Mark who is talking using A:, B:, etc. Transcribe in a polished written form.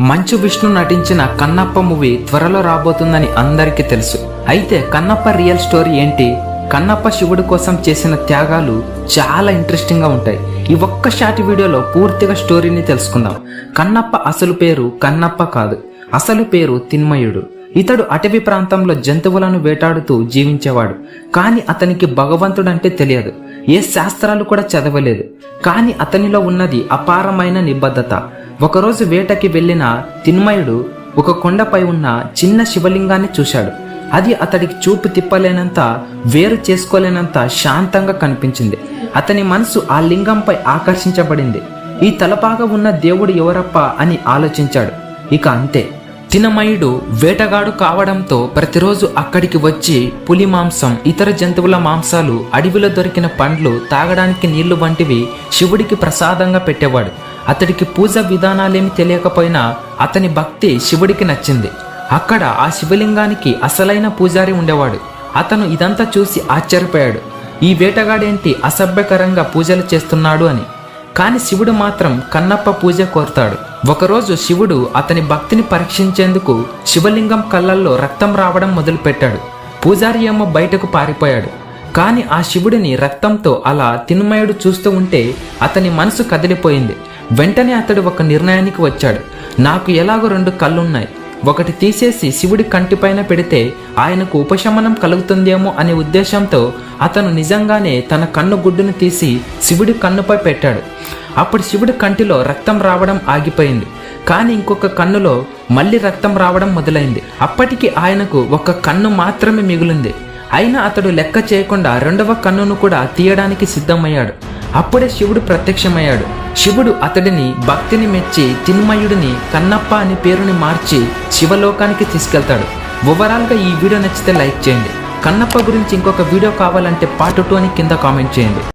A: మంచు విష్ణు నటించిన కన్నప్ప మూవీ త్వరలో రాబోతుందని అందరికీ తెలుసు. అయితే కన్నప్ప రియల్ స్టోరీ ఏంటి, కన్నప్ప శివుడి కోసం చేసిన త్యాగాలు చాలా ఇంట్రెస్టింగ్ గా ఉంటాయి. ఈ ఒక్క షార్ట్ వీడియోలో పూర్తిగా స్టోరీని తెలుసుకుందాం. కన్నప్ప అసలు పేరు కన్నప్ప కాదు, అసలు పేరు తిన్మయుడు. ఇతడు అటవీ ప్రాంతంలో జంతువులను వేటాడుతూ జీవించేవాడు. కానీ అతనికి భగవంతుడంటే తెలియదు, ఏ శాస్త్రాలు కూడా చదవలేదు. కానీ అతనిలో ఉన్నది అపారమైన నిబద్ధత. ఒకరోజు వేటకి వెళ్లిన తిన్మయుడు ఒక కొండపై ఉన్న చిన్న శివలింగాన్ని చూశాడు. అది అతడికి చూపు తిప్పలేనంత, వేరు చేసుకోలేనంత శాంతంగా కనిపించింది. అతని మనసు ఆ లింగంపై ఆకర్షించబడింది. ఈ తలపాగా ఉన్న దేవుడు ఎవరప్ప అని ఆలోచించాడు. ఇక అంతే. తిన్మయుడు వేటగాడు కావడంతో ప్రతిరోజు అక్కడికి వచ్చి పులి మాంసం, ఇతర జంతువుల మాంసాలు, అడవిలో దొరికిన పండ్లు, తాగడానికి నీళ్లు వంటివి శివుడికి ప్రసాదంగా పెట్టేవాడు. అతడికి పూజ విధానాలేమి తెలియకపోయినా అతని భక్తి శివుడికి నచ్చింది. అక్కడ ఆ శివలింగానికి అసలైన పూజారి ఉండేవాడు. అతను ఇదంతా చూసి ఆశ్చర్యపోయాడు. ఈ వేటగాడేంటి అసభ్యకరంగా పూజలు చేస్తున్నాడు అని. కానీ శివుడు మాత్రం కన్నప్ప పూజ కోరుతాడు. ఒకరోజు శివుడు అతని భక్తిని పరీక్షించేందుకు శివలింగం కళ్ళల్లో రక్తం రావడం మొదలుపెట్టాడు. పూజారి ఏమో బయటకు పారిపోయాడు. కానీ ఆ శివుడిని రక్తంతో అలా తిన్మయుడు చూస్తూ ఉంటే అతని మనసు కదిలిపోయింది. వెంటనే అతడు ఒక నిర్ణయానికి వచ్చాడు. నాకు ఎలాగో 2 కళ్ళున్నాయి, ఒకటి తీసేసి శివుడి కంటిపైన పెడితే ఆయనకు ఉపశమనం కలుగుతుందేమో అనే ఉద్దేశంతో అతను నిజంగానే తన కన్ను గుడ్డును తీసి శివుడి కన్నుపై పెట్టాడు. అప్పుడు శివుడి కంటిలో రక్తం రావడం ఆగిపోయింది. కానీ ఇంకొక కన్నులో మళ్ళీ రక్తం రావడం మొదలైంది. అప్పటికి ఆయనకు ఒక కన్ను మాత్రమే మిగిలింది. అయినా అతడు లెక్క చేయకుండా 2వ కన్నును కూడా తీయడానికి సిద్ధమయ్యాడు. అప్పుడే శివుడు ప్రత్యక్షమయ్యాడు. శివుడు అతడిని భక్తిని మెచ్చి తిన్మయుడిని కన్నప్ప అని పేరుని మార్చి శివలోకానికి తీసుకెళ్తాడు. ఓవరాల్గా ఈ వీడియో నచ్చితే లైక్ చేయండి. కన్నప్ప గురించి ఇంకొక వీడియో కావాలంటే పార్ట్ 2 అని కింద కామెంట్ చేయండి.